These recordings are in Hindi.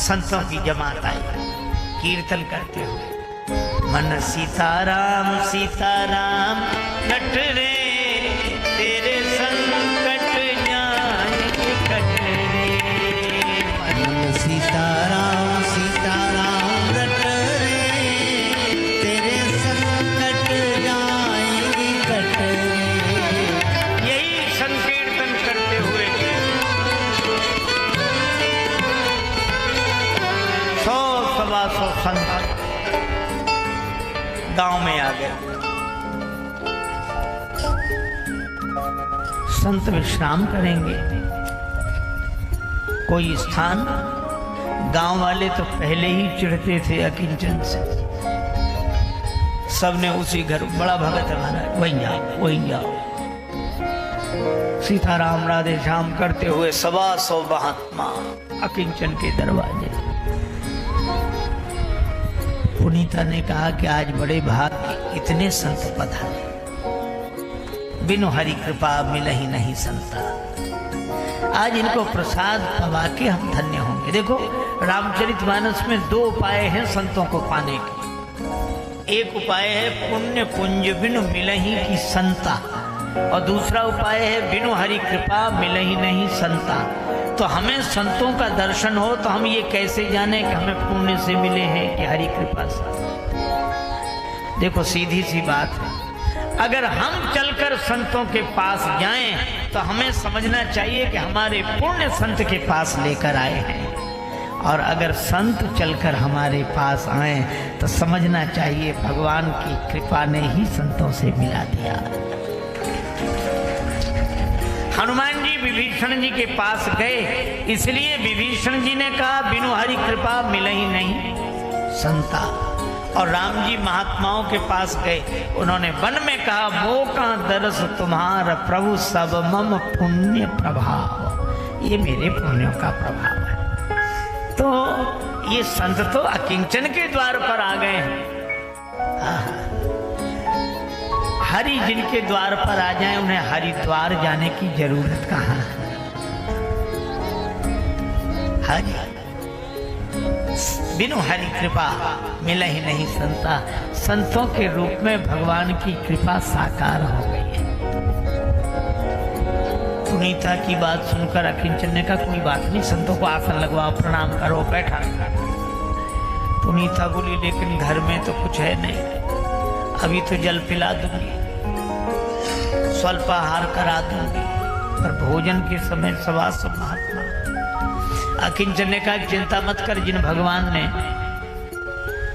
संतों की जमात आई कीर्तन करते हुए, मन सीताराम सीताराम कट रे तेरे संकट जाएंगे कट रे, मन सीताराम सीताराम रट रे तेरे संकट जाएंगे कट रे। यही संकीर्तन करते हुए 100-125 संत गांव में आ गए। संत विश्राम करेंगे, कोई स्थान, गांव वाले तो पहले ही चिढ़ते थे अकिंचन से, सबने उसी घर, बड़ा भगत हमारा वहीं जाओ वहीं जाओ, सीताराम राधे श्याम करते हुए 125 महात्मा अकिंचन के दरवाजे। पुनीता ने कहा कि आज बड़े भाग इतने संत पधारे, बिनु हरि कृपा मिलहि नहीं संता, आज इनको प्रसाद पवा के हम धन्य होंगे। देखो रामचरितमानस में 2 उपाय हैं संतों को पाने के। एक उपाय है पुण्य पुंज बिनु मिलहि की संता, और दूसरा उपाय है बिनु हरि कृपा मिलहि नहीं संता। तो हमें संतों का दर्शन हो तो हम ये कैसे जाने कि हमें पुण्य से मिले हैं कि हरि कृपा से। देखो सीधी सी बात है, अगर हम चलकर संतों के पास जाएं तो हमें समझना चाहिए कि हमारे पुण्य संत के पास लेकर आए हैं, और अगर संत चलकर हमारे पास आए तो समझना चाहिए भगवान की कृपा ने ही संतों से मिला दिया। हनुमान जी विभीषण जी के पास गए, इसलिए विभीषण जी ने कहा बिनु हरि कृपा मिले ही नहीं संता, और राम जी महात्माओं के पास गए, उन्होंने वन में कहा वो का दरस तुम्हारा प्रभु सब मम पुण्य प्रभाव, ये मेरे पुण्यों का प्रभाव है। तो ये संत तो अकिंचन के द्वार पर आ गए हैं। हरि जिनके द्वार पर आ जाए उन्हें हरिद्वार जाने की जरूरत कहाँ है। हरि बिनु हरि कृपा मिला ही नहीं संता, संतों के रूप में भगवान की कृपा साकार हो गई है। पुनीता की बात सुनकर अकिंचन ने कहा कोई बात नहीं, संतों को आसन लगवाओ, प्रणाम करो, बैठा। पुनीता बोली लेकिन घर में तो कुछ है नहीं, अभी तो जल पिला दूंगी, स्वल्पाहार करा दूंगी, पर भोजन के समय 125 महात्मा। अकिंचन ने कहा चिंता मत कर, जिन भगवान ने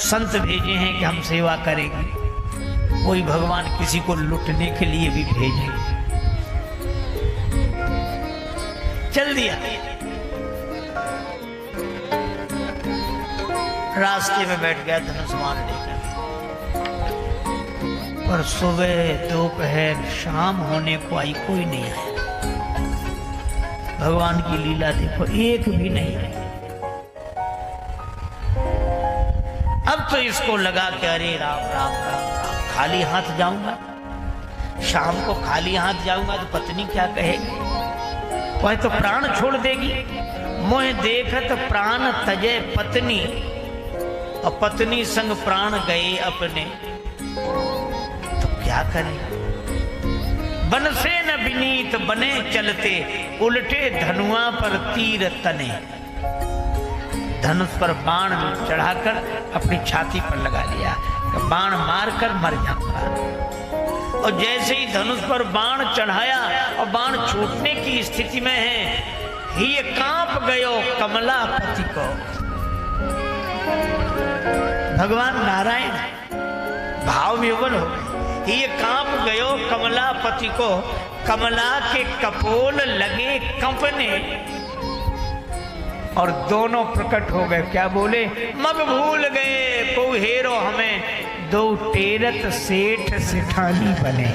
संत भेजे हैं कि हम सेवा करेंगे, वही भगवान किसी को लुटने के लिए भी भेजेंगे। चल दिया। रास्ते में बैठ गया धनुष्मान लेकर, पर सुबह दोपहर शाम होने को आई, कोई नहीं आया। भगवान की लीला देखो, एक भी नहीं आई। अब तो इसको लगा कि अरे राम राम राम राम, खाली हाथ जाऊंगा, शाम को खाली हाथ जाऊंगा तो पत्नी क्या कहेगी, वह तो प्राण छोड़ देगी। मोह देखत प्राण तजे पत्नी, और पत्नी संग प्राण गए अपने, क्या करें। बन से न विनीत बने चलते, उल्टे धनुआ पर तीर तने। धनुष पर बाण चढ़ाकर अपनी छाती पर लगा लिया, बाण मारकर मर जाऊंगा। और जैसे ही धनुष पर बाण चढ़ाया और बाण छूटने की स्थिति में है, ही कांप गयो कमलापति को। भगवान नारायण भाव विह्वल हो गए। ये कांप गयो कमलापति को, कमला के कपोल लगे कंपने, और दोनों प्रकट हो गए। क्या बोले, मग भूल गए को हेरो हमें, दो टेरत सेठ सेठानी बने।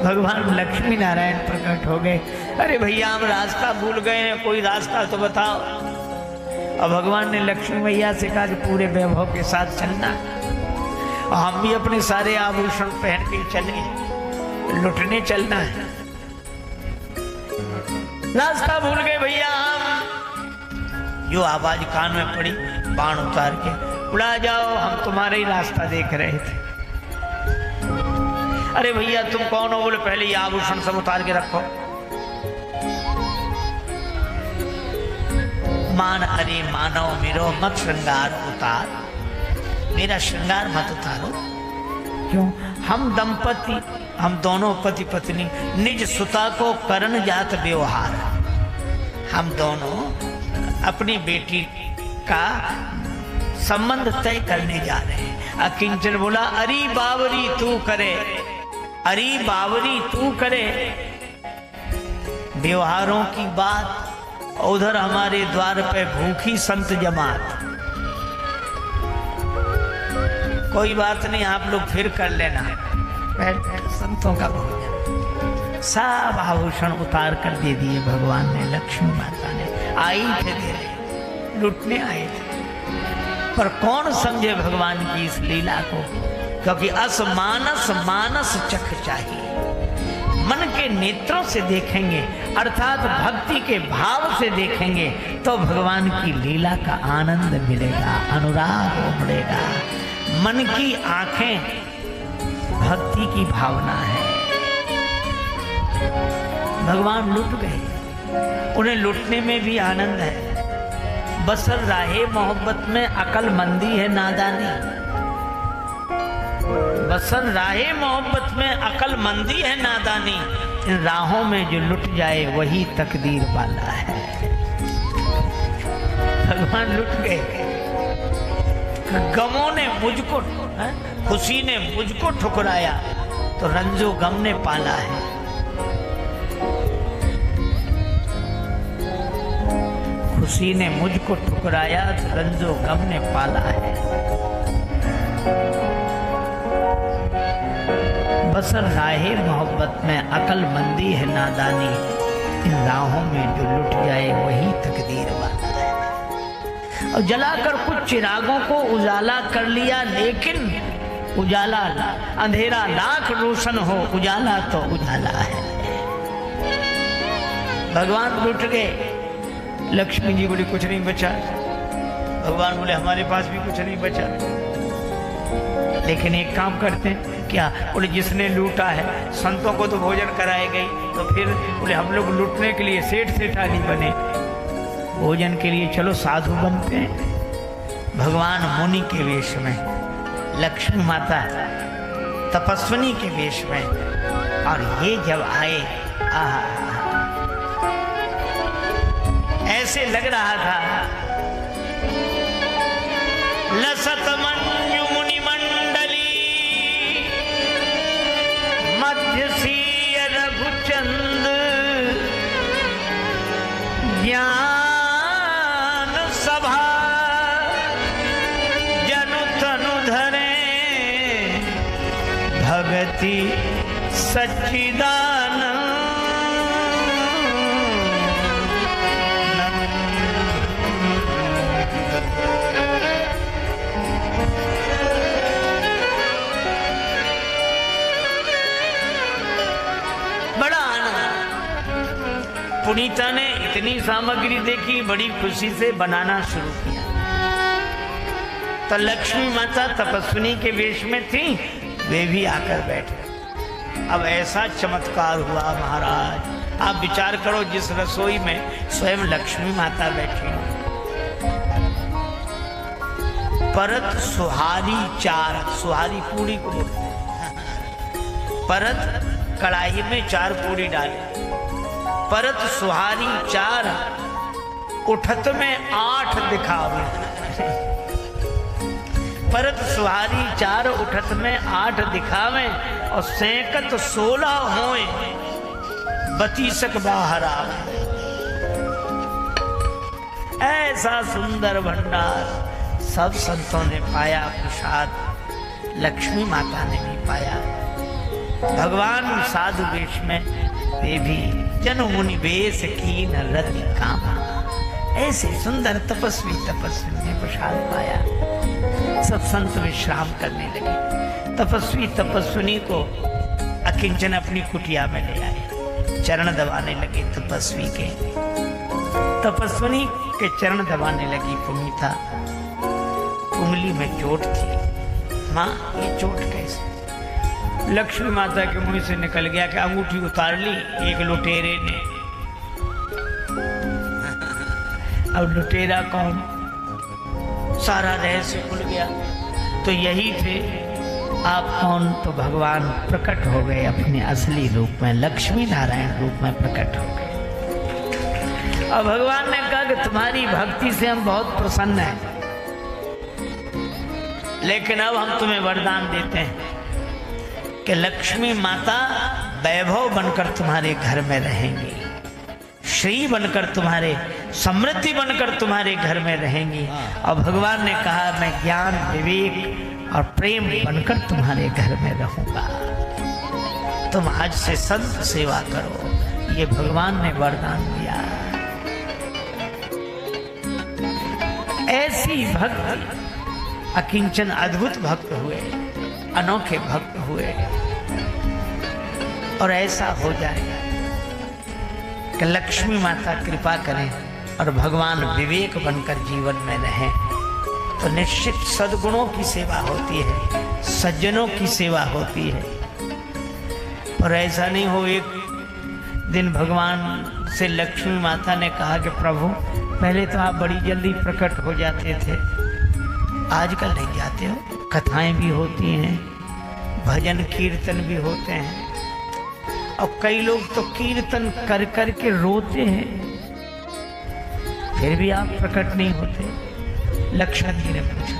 भगवान लक्ष्मी नारायण प्रकट हो गए। अरे भैया हम रास्ता भूल गए हैं, कोई रास्ता तो बताओ। और भगवान ने लक्ष्मी मैया से कहा कि पूरे वैभव के साथ चलना, और हम भी अपने सारे आभूषण पहन के चले, लुटने चलना है। रास्ता भूल गए भैया हम, जो आवाज कान में पड़ी, बाण उतार के उड़ा जाओ, हम तुम्हारे ही रास्ता देख रहे थे। अरे भैया तुम कौन हो? बोले पहले ये आभूषण सब उतार के रखो। मान अरे मानव मेरो मत श्रृंगार उतार, मेरा श्रृंगार मत उतारो। क्यों? हम दंपति, हम दोनों पति पत्नी निज सुता को करण जात व्यवहार, हम दोनों अपनी बेटी का संबंध तय करने जा रहे हैं। अकिंचन बोला अरे बावरी तू करे, अरे बावरी तू करे व्यवहारों की बात, उधर हमारे द्वार पे भूखी संत जमात। कोई बात नहीं, आप लोग फिर कर लेना, संतों का भोजन। सब आभूषण उतार कर दे दिए भगवान ने, लक्ष्मी माता ने। आई थे तेरे लुटने आए थे, पर कौन समझे भगवान की इस लीला को? क्योंकि असमानस मानस चख चाहिए, मन के नेत्रों से देखेंगे अर्थात भक्ति के भाव से देखेंगे तो भगवान की लीला का आनंद मिलेगा, अनुराग उमड़ेगा। मन की आंखें भक्ति की भावना है। भगवान लुट गए, उन्हें लुटने में भी आनंद है। बसर राहे मोहब्बत में अकलमंदी है नादानी, बसर राहे मोहब्बत में अकलमंदी है नादानी। इन राहों में जो लुट जाए वही तकदीर वाला है। भगवान लुट गए। गमों ने मुझको, खुशी ने मुझको ठुकराया तो रंजो गम ने पाला है। खुशी ने मुझको ठुकराया तो रंजो गम ने पाला है। बसर राहे मोहब्बत में अकलमंदी है नादानी, इन राहों में जो लुट जाए वही तकदीर वाला है। और जलाकर कुछ चिरागों को उजाला कर लिया, लेकिन उजाला अंधेरा लाख रोशन हो, उजाला तो उजाला है। भगवान लुट गए। लक्ष्मी जी बोली कुछ नहीं बचा। भगवान बोले हमारे पास भी कुछ नहीं बचा, लेकिन एक काम करते हैं। क्या? बोले जिसने लूटा है संतों को तो भोजन कराए गई, तो फिर बोले हम लोग लूटने के लिए सेठ सेठानी बने, भोजन के लिए चलो साधु बनते हैं। भगवान मुनि के वेश में, लक्ष्मी माता तपस्विनी के वेश में, और ये जब आए ऐसे लग रहा था लसत मंजू मुनि मंडली मध्य सीय रघुचंद ज्ञान सभा जनु तनु धरे भगति सच्चिदानंद। पुनीता ने इतनी सामग्री देखी, बड़ी खुशी से बनाना शुरू किया। तो लक्ष्मी माता तपस्विनी के वेश में थी, वे भी आकर बैठे। अब ऐसा चमत्कार हुआ महाराज, आप विचार करो जिस रसोई में स्वयं लक्ष्मी माता बैठी हो, परत सुहारी चार, सुहारी पूरी को बोलते हैं। परत कढ़ाई में 4 पूरी डाले, परत सुहारी 4 उठत में 8 दिखावे। परत सुहारी 4 उठत में 8 दिखावे, और सेकत 16 होए 32 बाहर आवे। ऐसा सुंदर भंडार सब संतों ने पाया, प्रसाद लक्ष्मी माता ने भी पाया। भगवान साधु वेश में, वे भी जन मुनि वेश कीन रति कामा। ऐसे सुंदर तपस्वी ने प्रसाद पाया। सब संत विश्राम करने लगे। तपस्वी तपस्विनी को अकिंचन अपनी कुटिया में ले आए, चरण दबाने लगे तपस्वी के। तपस्विनी के चरण दबाने लगी पुनीता। उंगली में चोट थी। माँ ये चोट कैसे? लक्ष्मी माता के मुंह से निकल गया कि अंगूठी उतार ली एक लुटेरे ने। अब लुटेरा कौन? सारा रहस्य खुल गया। तो यही थे आप कौन? तो भगवान प्रकट हो गए अपने असली रूप में, लक्ष्मी नारायण रूप में प्रकट हो गए। और भगवान ने कहा कि तुम्हारी भक्ति से हम बहुत प्रसन्न हैं, लेकिन अब हम तुम्हें वरदान देते हैं कि लक्ष्मी माता वैभव बनकर तुम्हारे घर में रहेंगी, श्री बनकर तुम्हारे, समृद्धि बनकर तुम्हारे घर में रहेंगी। और भगवान ने कहा मैं ज्ञान, विवेक और प्रेम बनकर तुम्हारे घर में रहूंगा। तुम आज से संत सेवा करो। ये भगवान ने वरदान दिया। ऐसी भक्ति, अकिंचन अद्भुत भक्त हुए, अनोखे भक्त हुए। और ऐसा हो जाएगा कि लक्ष्मी माता कृपा करें और भगवान विवेक बनकर जीवन में रहें, तो निश्चित सद्गुणों की सेवा होती है, सज्जनों की सेवा होती है। और ऐसा नहीं हो एक दिन भगवान से लक्ष्मी माता ने कहा कि प्रभु पहले तो आप बड़ी जल्दी प्रकट हो जाते थे, आजकल नहीं जाते हो। कथाएं भी होती हैं, भजन कीर्तन भी होते हैं, और कई लोग तो कीर्तन कर कर के रोते हैं, फिर भी आप प्रकट नहीं होते। लक्ष्मण जी ने पूछा।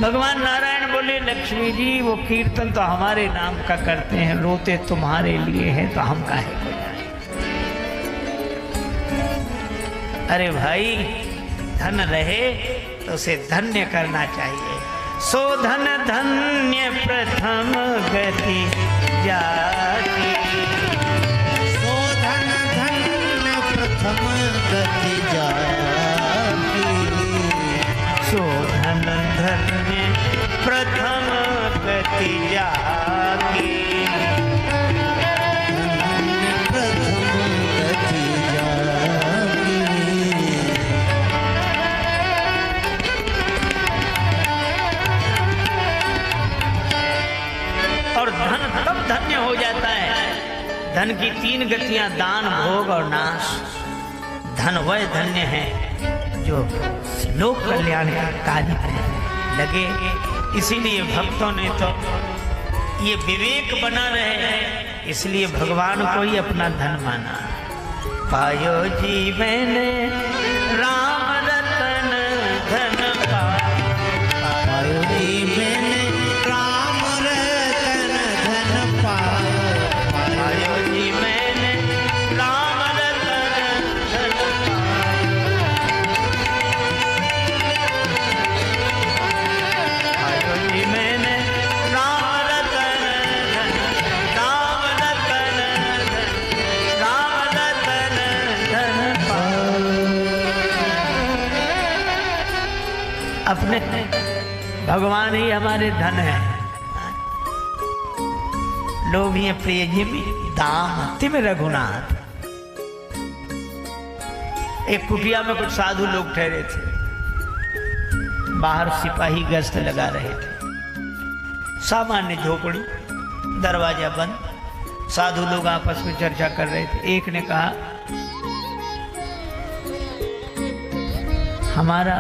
भगवान नारायण बोले लक्ष्मी जी वो कीर्तन तो हमारे नाम का करते हैं, रोते तुम्हारे लिए हैं, तो हम काहे को जाएं? अरे भाई धन रहे तो उसे धन्य करना चाहिए। सो धन धन्य प्रथम गति जाति, सो धन धन्य प्रथम गति जाति, सो धन धन्य प्रथम गति जाति, प्रथम गति जाति। और धन तब धन्य हो जाता है। धन की तीन गतियां, दान, भोग और नाश। धन वह धन्य है जो लोक कल्याण का कार्य में लगे। इसीलिए भक्तों ने तो ये विवेक बना रहे, इसलिए भगवान को ही अपना धन माना। पायो जी मैंने राम रतन धन पायो जी मैंने राम रतन धन पायो, पायो जी मैंने राम रतन धन पायो जी मैंने राम रतन धन, राम रतन धन, राम रतन धन पायो। अपने भगवान ही हमारे धन है। लोग ये प्रिय जी भी दाम तिम रघुनाथ। एक कुटिया में कुछ साधु लोग ठहरे थे, बाहर सिपाही गश्त लगा रहे थे। सामान्य झोपड़ी, दरवाजा बंद, साधु लोग आपस में चर्चा कर रहे थे। एक ने कहा हमारा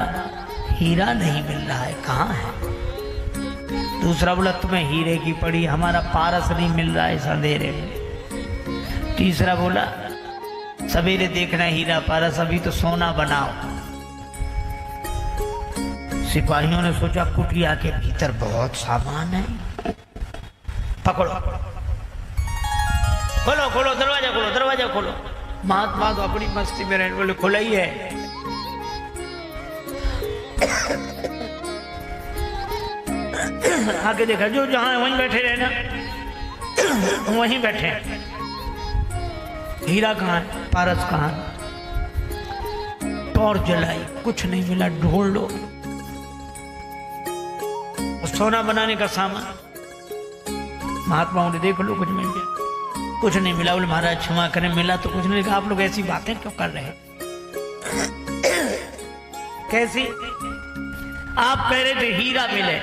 हीरा नहीं मिल रहा है, कहाँ है? दूसरा बोला तुम्हें हीरे की पड़ी, हमारा पारस नहीं मिल रहा है इस अंधेरे में। तीसरा बोला सवेरे देखना हीरा पारस, अभी तो सोना बनाओ। सिपाहियों ने सोचा कुटिया के भीतर बहुत सामान है, पकड़ो, खोलो खोलो दरवाजा खोलो, दरवाजा खोलो। महात्मा तो अपनी मस्ती में रहने, बोले खुला ही है। आके देखा जो जहां वहीं बैठे रहना, वहीं बैठे। हीरा कहाँ है, पारस कहाँ है? टॉर्च जलाई, कुछ नहीं मिला। ढूंढ लो सोना बनाने का सामान। महात्माओं ने देख लो कुछ मिल गया, कुछ नहीं मिला। बोले महाराज क्षमा करें, मिला तो कुछ नहीं। आप लोग ऐसी बातें क्यों कर रहे हैं? कैसी? आप कह रहे थे हीरा मिले।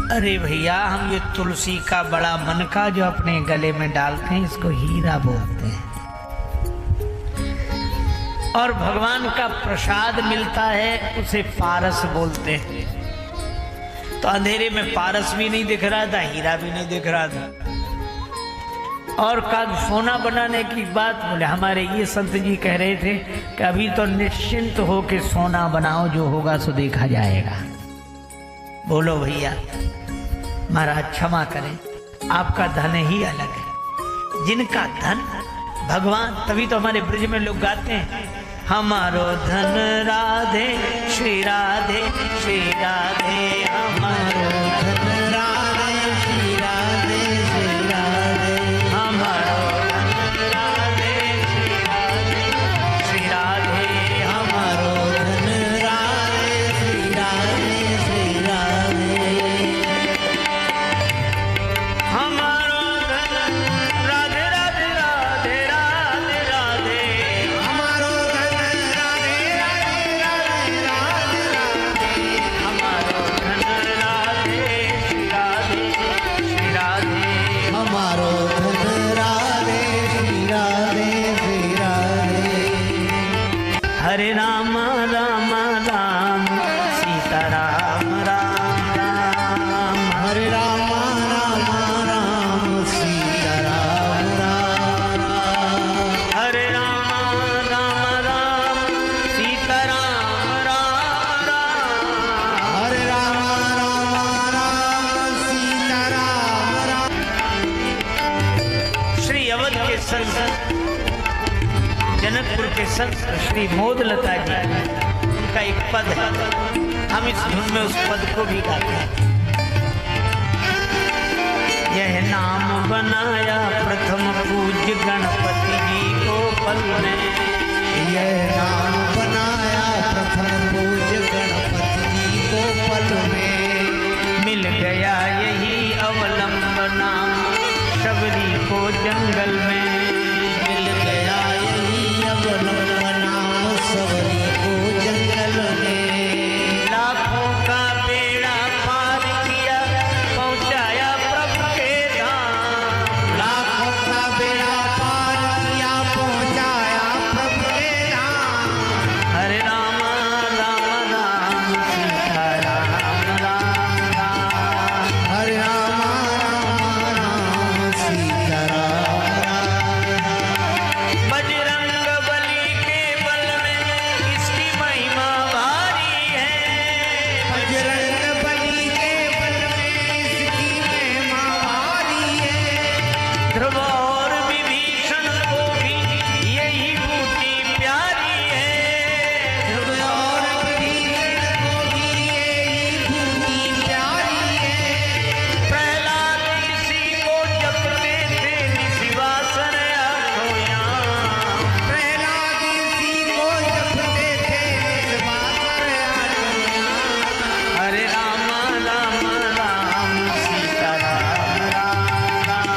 अरे भैया, हम ये तुलसी का बड़ा मनका जो अपने गले में डालते हैं इसको हीरा बोलते हैं, और भगवान का प्रसाद मिलता है उसे पारस बोलते हैं। तो अंधेरे में पारस भी नहीं दिख रहा था, हीरा भी नहीं दिख रहा था, और कब सोना बनाने की बात बोले, हमारे ये संत जी कह रहे थे कि अभी तो निश्चिंत हो के सोना बनाओ, जो होगा सो देखा जाएगा। बोलो भैया, महाराज क्षमा करें, आपका धन ही अलग है, जिनका धन भगवान, तभी तो हमारे ब्रज में लोग गाते हैं, हमारो धन राधे श्री राधे श्री राधे, हमारो धन राधे श्री राधे श्री राधे, हमारो धन राधे श्री राधे श्री राधे, हमारो धन राधे श्री राधे श्री राधे, हमारो धन राधे राधे राधे राधे राधे, हमारो धन राधे राधे राधे राधे राधे, हमारो धन राधे श्री राधे श्री राधे, हमारो धन राधे श्री राधे श्री राधे, हरे राम राम राम सीता राम राम राम, हरे राम राम राम सीता राम राम राम, हरे राम राम राम सीता राम राम राम, हरे राम राम राम सीता राम राम। श्री अवध के संत, जनकपुर के संत श्री मोदलता जी, उनका एक पद है, हम इस धुन में उस पद को भी गाते हैं। यह नाम बनाया प्रथम पूज्य गणपति जी को पल में, यह नाम बनाया प्रथम पूज्य गणपति जी को पल में, मिल गया यही अवलंब नाम शबरी को जंगल में, मिल गया यही अवलंब नाम सबरी को जंगल में, लाखों का बेड़ा पार किया पहुंचाया प्रभु के धाम, लाखों का बेड़ा पार किया पहुंचाया प्रभु के धाम, हरे राम राम राम सीता राम राम राम, हरे राम राम राम सीता राम राम, बजरंग बली के बल में इसकी महिमा भारी है, बजरंग बली के बल में इसकी महिमा भारी है, ध्रुव और विभीषण को भी यही बूटी प्यारी है, ध्रुव और विभीषण को भी यही भूमि प्यारी है, प्रहलाद इसी को जपते थे निशिवासर आठों, प्रहलाद इसी को जपते थे निस्वासर आठों, हरे राम राम राम सीता राम राम राम,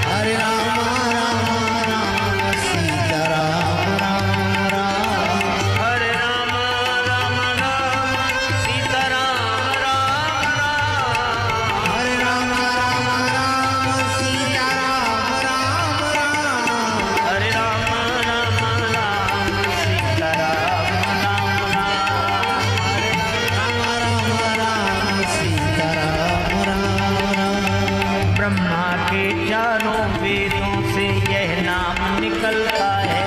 हरे राम राम राम सीता राम राम राम, हरे राम राम राम सीता राम राम राम, हरे राम राम राम सीता राम राम राम, हरे राम राम राम सीता राम राम राम, राम राम सीता राम राम राम, ब्रह्मा के चारों वेदों से यह नाम निकलता है,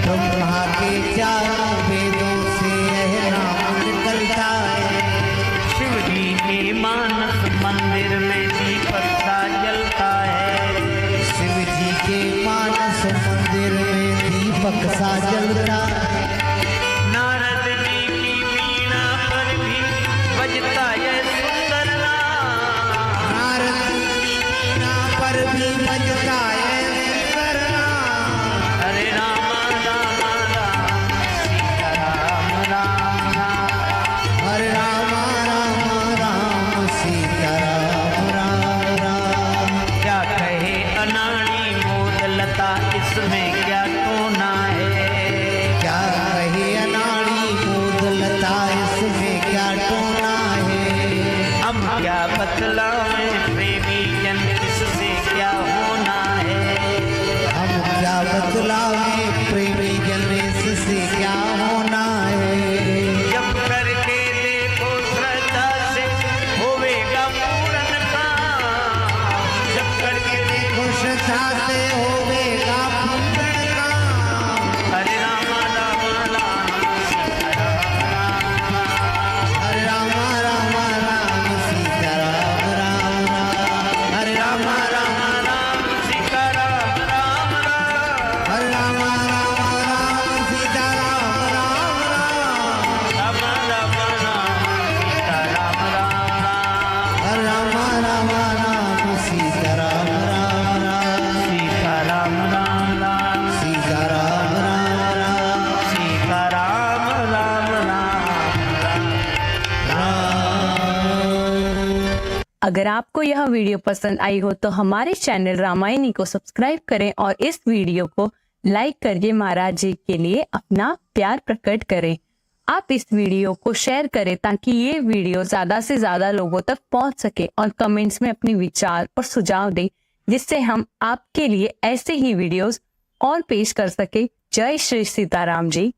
ब्रह्मा के चारों वेदों से यह नाम निकलता है, शिव जी के मानस मंदिर में दीपक सा जलता है, शिव जी के मानस मंदिर में दीपक सा जलता है, नारद जी की वीणा पर भी बजता यह सुंदर नाम, नारद जी की वीणा पर भी बजता है सुंदर नाम, हरे राम राम राम सीता राम राम राम, हरे राम राम राम सीता राम राम राम, क्या कहे अनाड़ी मोदलता, इसमें क्या कोना है, अगर आपको यह वीडियो पसंद आई हो तो हमारे चैनल रामायणी को सब्सक्राइब करें और इस वीडियो को लाइक करके महाराज जी के लिए अपना प्यार प्रकट करें। आप इस वीडियो को शेयर करें ताकि ये वीडियो ज्यादा से ज्यादा लोगों तक पहुंच सके और कमेंट्स में अपने विचार और सुझाव दें, जिससे हम आपके लिए ऐसे ही वीडियोस और पेश कर सके। जय श्री सीताराम जी।